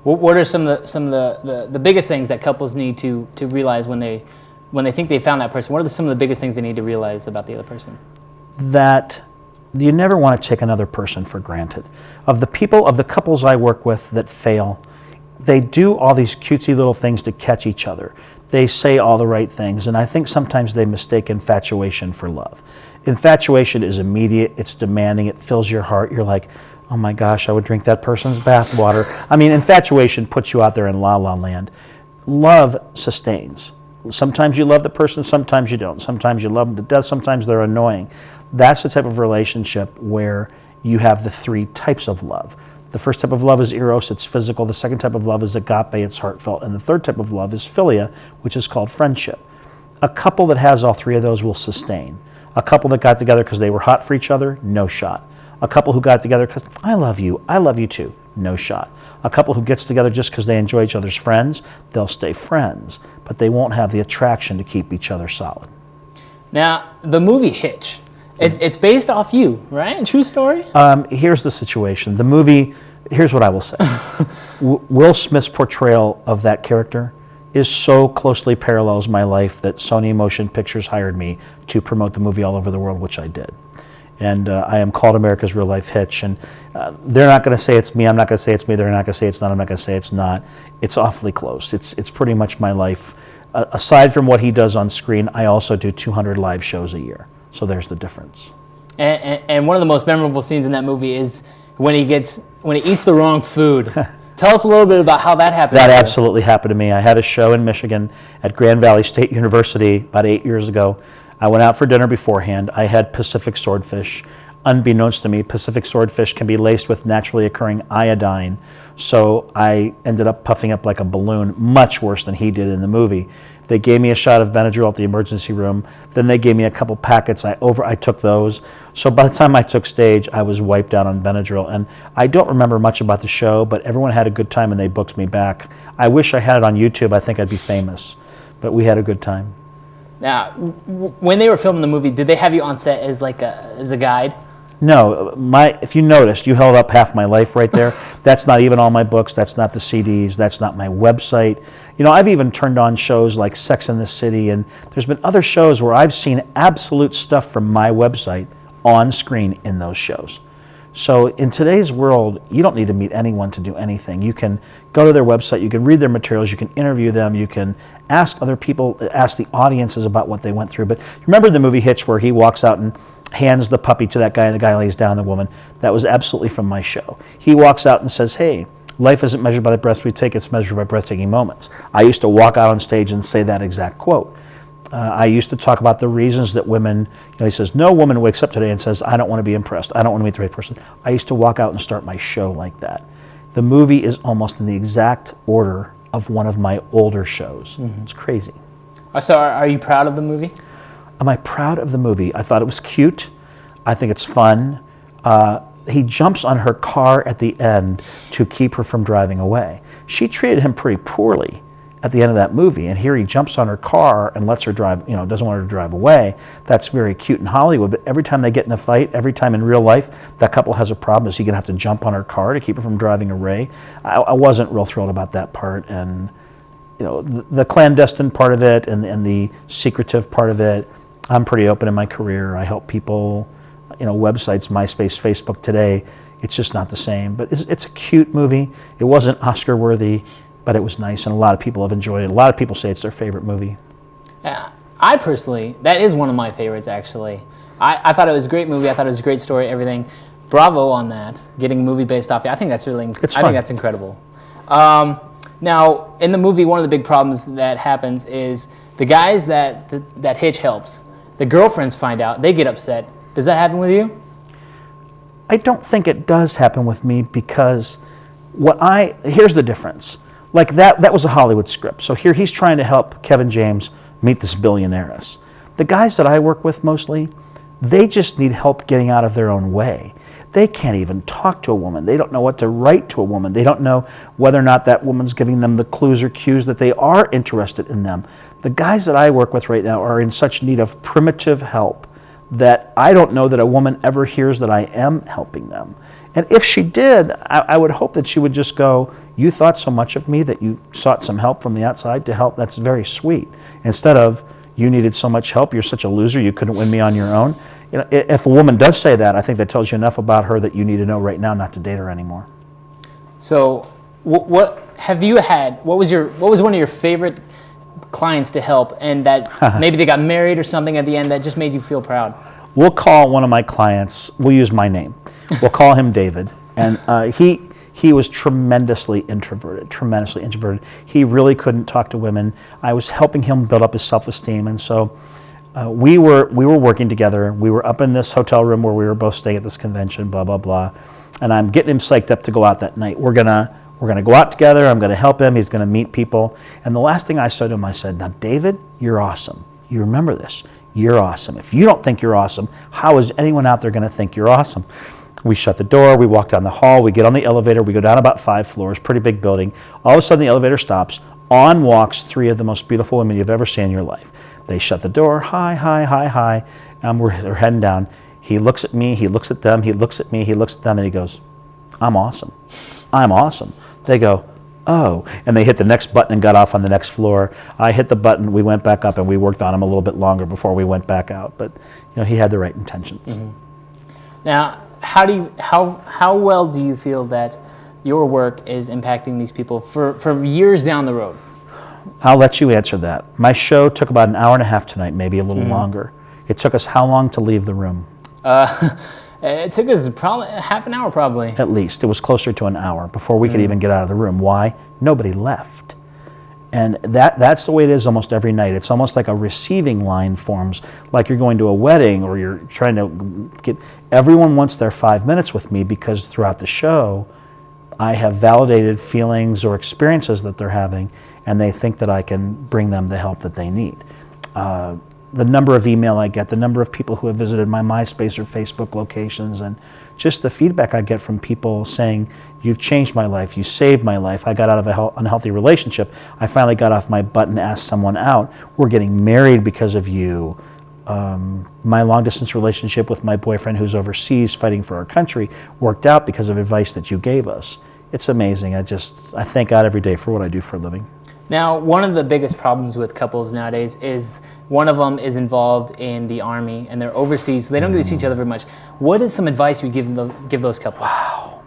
What are some of the biggest things that couples need to realize when they think they found that person? What are some of the biggest things they need to realize about the other person? That you never want to take another person for granted. Of the couples I work with that fail, they do all these cutesy little things to catch each other. They say all the right things, and I think sometimes they mistake infatuation for love. Infatuation is immediate, it's demanding, it fills your heart. You're like, oh my gosh, I would drink that person's bathwater. I mean, infatuation puts you out there in la la land. Love sustains. Sometimes you love the person, sometimes you don't. Sometimes you love them to death, sometimes they're annoying. That's the type of relationship where you have the three types of love. The first type of love is eros, it's physical. The second type of love is agape, it's heartfelt. And the third type of love is philia, which is called friendship. A couple that has all three of those will sustain. A couple that got together because they were hot for each other, no shot. A couple who got together because I love you too, no shot. A couple who gets together just because they enjoy each other's friends, they'll stay friends, but they won't have the attraction to keep each other solid. Now, the movie Hitch, it's based off you, right? True story? Here's the situation. The movie, here's what I will say. Will Smith's portrayal of that character is so closely parallels my life that Sony Motion Pictures hired me to promote the movie all over the world, which I did. And I am called America's Real Life Hitch. And they're not going to say it's me. I'm not going to say it's me. They're not going to say it's not. I'm not going to say it's not. It's awfully close. It's pretty much my life. Aside from what he does on screen, I also do 200 live shows a year. So there's the difference. And one of the most memorable scenes in that movie is when he eats the wrong food. Tell us a little bit about how that happened. That absolutely happened to me. I had a show in Michigan at Grand Valley State University about 8 years ago. I went out for dinner beforehand. I had Pacific swordfish. Unbeknownst to me, Pacific swordfish can be laced with naturally occurring iodine. So I ended up puffing up like a balloon, much worse than he did in the movie. They gave me a shot of Benadryl at the emergency room. Then they gave me a couple packets. I took those. So by the time I took stage, I was wiped out on Benadryl. And I don't remember much about the show, but everyone had a good time and they booked me back. I wish I had it on YouTube. I think I'd be famous. But we had a good time. Now, when they were filming the movie, did they have you on set as a guide? No, if you noticed, you held up half my life right there. That's not even all my books. That's not the CDs. That's not my website. You know, I've even turned on shows like Sex and the City, and there's been other shows where I've seen absolute stuff from my website on screen in those shows. So in today's world, you don't need to meet anyone to do anything. You can go to their website, you can read their materials, you can interview them, you can ask other people, ask the audiences about what they went through. But remember the movie Hitch where he walks out and hands the puppy to that guy and the guy lays down the woman? That was absolutely from my show. He walks out and says, hey, life isn't measured by the breaths we take, it's measured by breathtaking moments. I used to walk out on stage and say that exact quote. I used to talk about the reasons that women, he says, no woman wakes up today and says, I don't want to be impressed, I don't want to meet the right person. I used to walk out and start my show like that. The movie is almost in the exact order of one of my older shows. Mm-hmm. It's crazy. So are you proud of the movie? Am I proud of the movie? I thought it was cute. I think it's fun. He jumps on her car at the end to keep her from driving away. She treated him pretty poorly at the end of that movie, and here he jumps on her car and lets her drive, doesn't want her to drive away. That's very cute in Hollywood, but every time they get in a fight, every time in real life that couple has a problem, is he going to have to jump on her car to keep her from driving away? I wasn't real thrilled about that part, and the clandestine part of it and the secretive part of it, I'm pretty open in my career. I help people, websites, MySpace, Facebook today. It's just not the same, but it's a cute movie. It wasn't Oscar worthy, but it was nice, and a lot of people have enjoyed it. A lot of people say it's their favorite movie. I personally, that is one of my favorites, actually. I thought it was a great movie. I thought it was a great story, everything. Bravo on that, getting a movie based off it. I think that's really, I think that's incredible. Now, in the movie, one of the big problems that happens is the guys that Hitch helps, the girlfriends find out, they get upset. Does that happen with you? I don't think it does happen with me because here's the difference. Like that was a Hollywood script. So here he's trying to help Kevin James meet this billionaires. The guys that I work with mostly, they just need help getting out of their own way. They can't even talk to a woman. They don't know what to write to a woman. They don't know whether or not that woman's giving them the clues or cues that they are interested in them. The guys that I work with right now are in such need of primitive help that I don't know that a woman ever hears that I am helping them. And if she did, I would hope that she would just go, you thought so much of me that you sought some help from the outside to help. That's very sweet. Instead of, you needed so much help, you're such a loser, you couldn't win me on your own. You know, if a woman does say that, I think that tells you enough about her that you need to know right now not to date her anymore. So, what was one of your favorite clients to help, and that maybe they got married or something at the end that just made you feel proud? We'll call one of my clients, we'll use my name. We'll call him David. And he was tremendously introverted. He really couldn't talk to women. I was helping him build up his self-esteem. And so we were working together. We were up in this hotel room where we were both staying at this convention, blah, blah, blah. And I'm getting him psyched up to go out that night. We're gonna go out together. I'm gonna help him. He's gonna meet people. And the last thing I said to him, I said, now, David, you're awesome. You remember this. You're awesome. If you don't think you're awesome, how is anyone out there going to think you're awesome? We shut the door, we walk down the hall, we get on the elevator, we go down about 5 floors, pretty big building. All of a sudden the elevator stops. On walks 3 of the most beautiful women you've ever seen in your life. They shut the door, hi, hi, hi, hi. We're heading down. He looks at me, he looks at them, he looks at me, he looks at them, and he goes, I'm awesome. I'm awesome. They go, oh, and they hit the next button and got off on the next floor. I hit the button, we went back up, and we worked on him a little bit longer before we went back out. But he had the right intentions. Mm-hmm. Now, how well do you feel that your work is impacting these people for years down the road? I'll let you answer that. My show took about an hour and a half tonight, maybe a little longer. It took us how long to leave the room? It took us probably half an hour, probably. At least. It was closer to an hour before we could even get out of the room. Why? Nobody left. And that's the way it is almost every night. It's almost like a receiving line forms, like you're going to a wedding or you're trying to get... Everyone wants their 5 minutes with me because throughout the show, I have validated feelings or experiences that they're having, and they think that I can bring them the help that they need. The number of email I get, the number of people who have visited my MySpace or Facebook locations, and just the feedback I get from people saying, you've changed my life, you saved my life, I got out of an unhealthy relationship, I finally got off my butt and asked someone out, we're getting married because of you. My long-distance relationship with my boyfriend who's overseas fighting for our country worked out because of advice that you gave us. It's amazing. I thank God every day for what I do for a living. Now, one of the biggest problems with couples nowadays is one of them is involved in the Army and they're overseas, so they don't get to see each other very much. What is some advice you give those couples? Wow.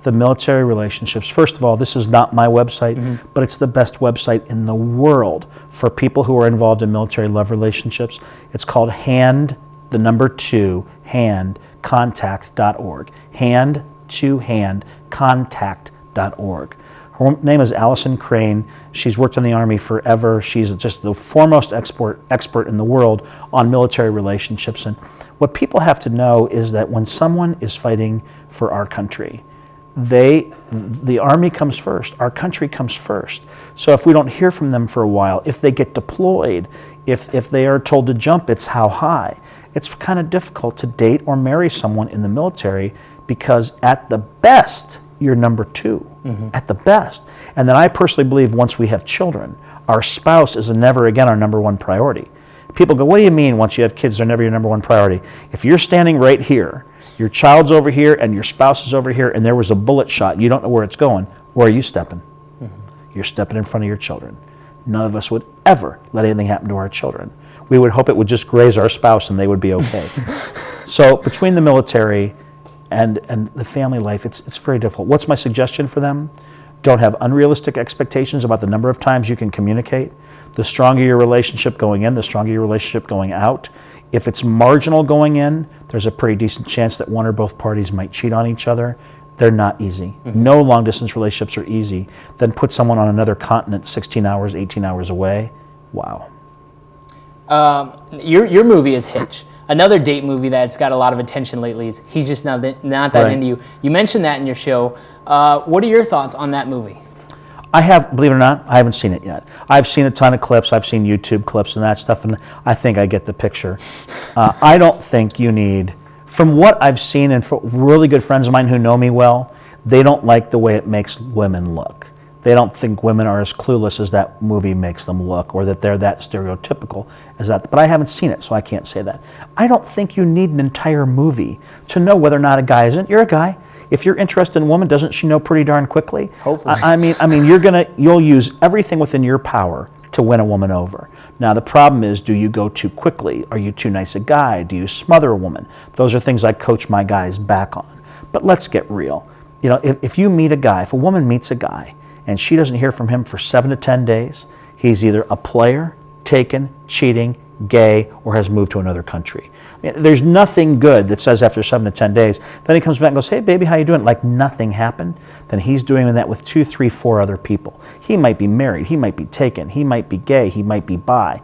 The military relationships. First of all, this is not my website, but it's the best website in the world for people who are involved in military love relationships. It's called handcontact.org. Hand2handcontact.org. Her name is Allison Crane. She's worked in the Army forever. She's just the foremost expert in the world on military relationships. And what people have to know is that when someone is fighting for our country, the Army comes first. Our country comes first. So if we don't hear from them for a while, if they get deployed, if they are told to jump, it's how high. It's kind of difficult to date or marry someone in the military because at the best, you're number 2, at the best. And then I personally believe once we have children, our spouse is never again our number 1 priority. People go, what do you mean once you have kids, they're never your number 1 priority? If you're standing right here, your child's over here and your spouse is over here and there was a bullet shot, you don't know where it's going, where are you stepping? You're stepping in front of your children. None of us would ever let anything happen to our children. We would hope it would just graze our spouse and they would be okay. So between the military and the family life, it's very difficult. What's my suggestion for them? Don't have unrealistic expectations about the number of times you can communicate. The stronger your relationship going in, the stronger your relationship going out. If it's marginal going in, there's a pretty decent chance that one or both parties might cheat on each other. They're not easy. No long-distance relationships are easy. Then put someone on another continent 16 hours, 18 hours away. Wow. Your movie is Hitch. Another date movie that's got a lot of attention lately is He's Just Not That Into You. You mentioned that in your show. What are your thoughts on that movie? I have, believe it or not, I haven't seen it yet. I've seen a ton of clips. I've seen YouTube clips and that stuff, and I think I get the picture. I don't think you need, from what I've seen and for really good friends of mine who know me well, they don't like the way it makes women look. They don't think women are as clueless as that movie makes them look, or that they're that stereotypical as that. But I haven't seen it, so I can't say that. I don't think you need an entire movie to know whether or not a guy isn't. You're a guy. If you're interested in a woman, doesn't she know pretty darn quickly? Hopefully. You'll use everything within your power to win a woman over. Now the problem is, do you go too quickly? Are you too nice a guy? Do you smother a woman? Those are things I coach my guys back on. But let's get real. You know, if you meet a guy, if a woman meets a guy and she doesn't hear from him for 7 to 10 days, he's either a player, taken, cheating, gay, or has moved to another country. There's nothing good that says after 7 to 10 days, then he comes back and goes, hey baby, how you doing? Like nothing happened. Then he's doing that with 2, 3, 4 other people. He might be married, he might be taken, he might be gay, he might be bi.